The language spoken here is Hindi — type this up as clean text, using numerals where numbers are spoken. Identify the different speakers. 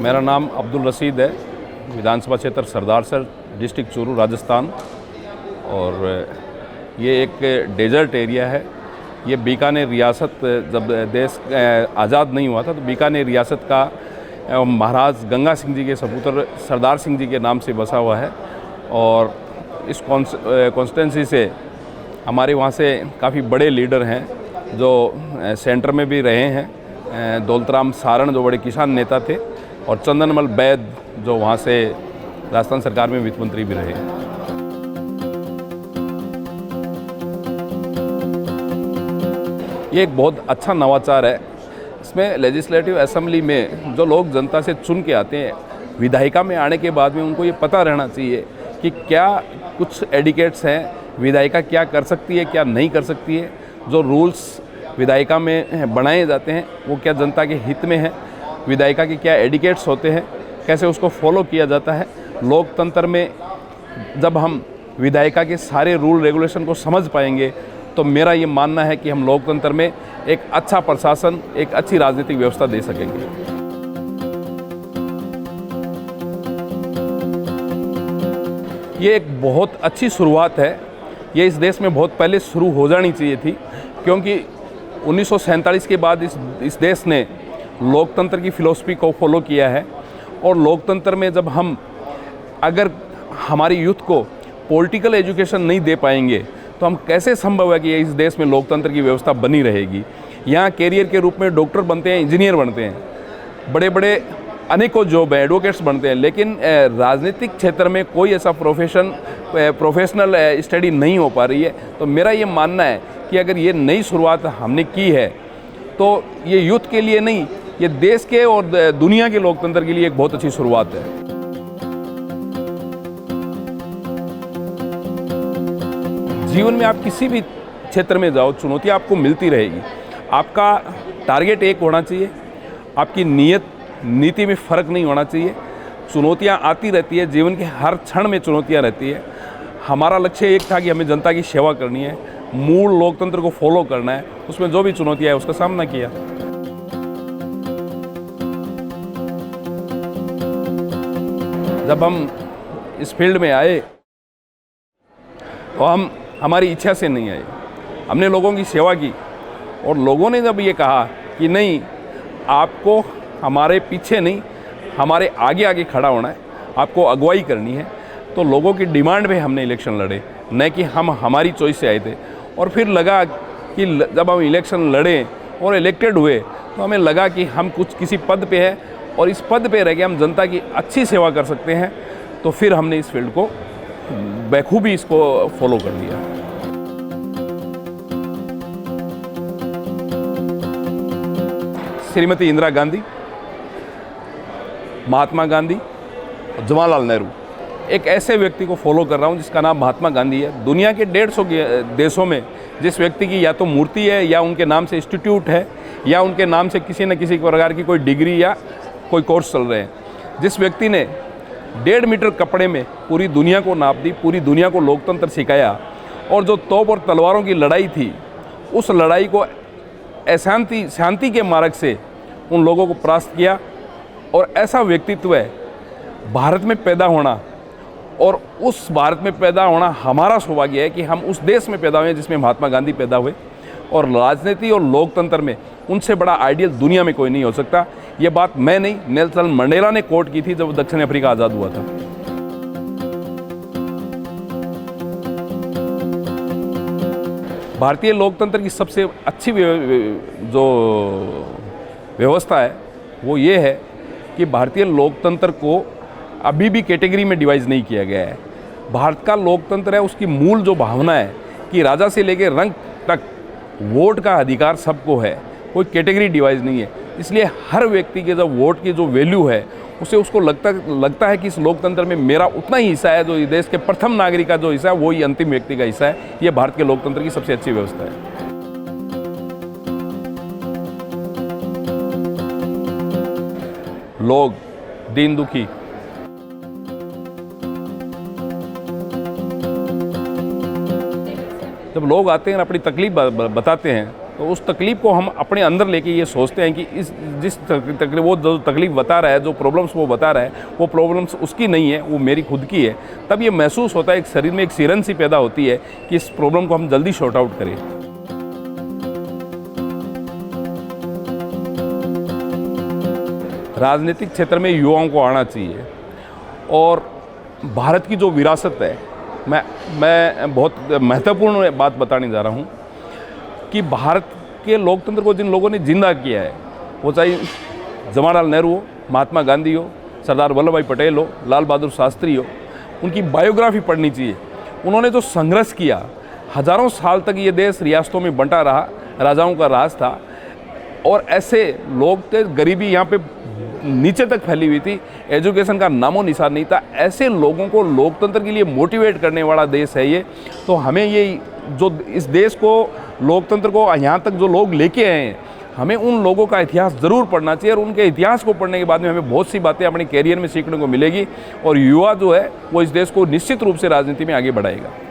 Speaker 1: मेरा नाम अब्दुल रशीद है, विधानसभा क्षेत्र सरदारसर, डिस्ट्रिक्ट चूरू, राजस्थान। और ये एक डेजर्ट एरिया है। ये बीकानेर रियासत, जब देश आज़ाद नहीं हुआ था तो बीकानेर रियासत का महाराज गंगा सिंह जी के सपूत्र सरदार सिंह जी के नाम से बसा हुआ है। और इस कॉन्स्टिट्यूंसी से हमारे वहाँ से काफ़ी बड़े लीडर हैं जो सेंटर में भी रहे हैं। दौलतराम सारण जो बड़े किसान नेता थे, और चंदनमल बैद जो वहाँ से राजस्थान सरकार में वित्त मंत्री भी रहे हैं। ये एक बहुत अच्छा नवाचार है। इसमें लेजिस्लेटिव असेंबली में जो लोग जनता से चुन के आते हैं, विधायिका में आने के बाद में उनको ये पता रहना चाहिए कि क्या कुछ एडिकेट्स हैं, विधायिका क्या कर सकती है, क्या नहीं कर सकती है। जो रूल्स विधायिका में बनाए जाते हैं वो क्या जनता के हित में है, विधायिका के क्या एडिकेट्स होते हैं, कैसे उसको फॉलो किया जाता है। लोकतंत्र में जब हम विधायिका के सारे रूल रेगुलेशन को समझ पाएंगे तो मेरा ये मानना है कि हम लोकतंत्र में एक अच्छा प्रशासन, एक अच्छी राजनीतिक व्यवस्था दे सकेंगे। ये एक बहुत अच्छी शुरुआत है। ये इस देश में बहुत पहले शुरू हो जानी चाहिए थी, क्योंकि 1947 के बाद इस देश ने लोकतंत्र की फिलॉसफी को फॉलो किया है। और लोकतंत्र में जब हम अगर हमारी यूथ को पॉलिटिकल एजुकेशन नहीं दे पाएंगे तो हम कैसे संभव है कि इस देश में लोकतंत्र की व्यवस्था बनी रहेगी। यहाँ कैरियर के रूप में डॉक्टर बनते हैं, इंजीनियर बनते हैं, बड़े बड़े अनेकों जॉब है, एडवोकेट्स बनते हैं, लेकिन राजनीतिक क्षेत्र में कोई ऐसा प्रोफेशनल स्टडी नहीं हो पा रही है। तो मेरा ये मानना है कि अगर ये नई शुरुआत हमने की है तो ये यूथ के लिए नहीं, ये देश के और दुनिया के लोकतंत्र के लिए एक बहुत अच्छी शुरुआत है। जीवन में आप किसी भी क्षेत्र में जाओ, चुनौतियाँ आपको मिलती रहेगी। आपका टारगेट एक होना चाहिए, आपकी नीति में फ़र्क नहीं होना चाहिए। चुनौतियाँ आती रहती है, जीवन के हर क्षण में चुनौतियाँ रहती है। हमारा लक्ष्य एक था कि हमें जनता की सेवा करनी है, मूल लोकतंत्र को फॉलो करना है। उसमें जो भी चुनौतियाँ है उसका सामना किया। जब हम इस फील्ड में आए तो हम हमारी इच्छा से नहीं आए, हमने लोगों की सेवा की। और लोगों ने जब ये कहा कि नहीं, आपको हमारे पीछे नहीं, हमारे आगे आगे खड़ा होना है, आपको अगुवाई करनी है, तो लोगों की डिमांड पे हमने इलेक्शन लड़े, न कि हम हमारी चॉइस से आए थे। और फिर लगा कि जब हम इलेक्शन लड़े और इलेक्टेड हुए तो हमें लगा कि हम किसी पद पे है और इस पद पे रह के हम जनता की अच्छी सेवा कर सकते हैं। तो फिर हमने इस फील्ड को बखूबी इसको फॉलो कर लिया। श्रीमती इंदिरा गांधी, महात्मा गांधी और जवाहरलाल नेहरू, एक ऐसे व्यक्ति को फॉलो कर रहा हूँ जिसका नाम महात्मा गांधी है। दुनिया के 150 देशों में जिस व्यक्ति की या तो मूर्ति है, या उनके नाम से इंस्टीट्यूट है, या उनके नाम से किसी न किसी प्रकार की कोई डिग्री या कोई कोर्स चल रहे हैं, जिस व्यक्ति ने 1.5 मीटर कपड़े में पूरी दुनिया को नाप दी, पूरी दुनिया को लोकतंत्र सिखाया, और जो तोप और तलवारों की लड़ाई थी उस लड़ाई को शांति के मार्ग से उन लोगों को परास्त किया। और ऐसा व्यक्तित्व है भारत में पैदा होना, और उस भारत में पैदा होना हमारा सौभाग्य है कि हम उस देश में पैदा हुए जिसमें महात्मा गांधी पैदा हुए। और राजनीति और लोकतंत्र में उनसे बड़ा आइडियल दुनिया में कोई नहीं हो सकता। ये बात मैं नहीं, नेल्सन मंडेला ने कोट की थी जब दक्षिण अफ्रीका आज़ाद हुआ था। भारतीय लोकतंत्र की सबसे अच्छी जो व्यवस्था है वो ये है कि भारतीय लोकतंत्र को अभी भी कैटेगरी में डिवाइड नहीं किया गया है। भारत का लोकतंत्र है, उसकी मूल जो भावना है कि राजा से लेकर रंक तक वोट का अधिकार सबको है, कोई कैटेगरी डिवाइड नहीं है। इसलिए हर व्यक्ति के जो वोट की जो वैल्यू है उसे उसको लगता है कि इस लोकतंत्र में मेरा उतना ही हिस्सा है, जो इस देश के प्रथम नागरिक का जो हिस्सा है वही अंतिम व्यक्ति का हिस्सा है। ये भारत के लोकतंत्र की सबसे अच्छी व्यवस्था है। लोग दीन दुखी, जब लोग आते हैं और अपनी तकलीफ बताते हैं तो उस तकलीफ़ को हम अपने अंदर लेके ये सोचते हैं कि इस जिस तकलीफ वो जो तकलीफ़ बता रहा है, जो प्रॉब्लम्स वो बता रहा है, वो प्रॉब्लम्स उसकी नहीं है, वो मेरी खुद की है। तब ये महसूस होता है, एक शरीर में एक सिरन सी पैदा होती है कि इस प्रॉब्लम को हम जल्दी शॉर्ट आउट करें। राजनीतिक क्षेत्र में युवाओं को आना चाहिए और भारत की जो विरासत है, मैं बहुत महत्वपूर्ण बात बताने जा रहा हूँ कि भारत के लोकतंत्र को जिन लोगों ने जिंदा किया है, वो चाहे जवाहरलाल नेहरू हो, महात्मा गांधी हो, सरदार वल्लभ भाई पटेल हो, लाल बहादुर शास्त्री हो, उनकी बायोग्राफी पढ़नी चाहिए। उन्होंने जो संघर्ष किया, हज़ारों साल तक ये देश रियासतों में बंटा रहा, राजाओं का राज था और ऐसे लोग थे, गरीबी यहाँ पे नीचे तक फैली हुई थी, एजुकेशन का नामो निशान नहीं था। ऐसे लोगों को लोकतंत्र के लिए मोटिवेट करने वाला देश है ये। तो हमें ये जो इस देश को, लोकतंत्र को यहाँ तक जो लोग लेके आए हैं, हमें उन लोगों का इतिहास ज़रूर पढ़ना चाहिए और उनके इतिहास को पढ़ने के बाद में हमें बहुत सी बातें अपने कैरियर में सीखने को मिलेगी और युवा जो है वो इस देश को निश्चित रूप से राजनीति में आगे बढ़ाएगा।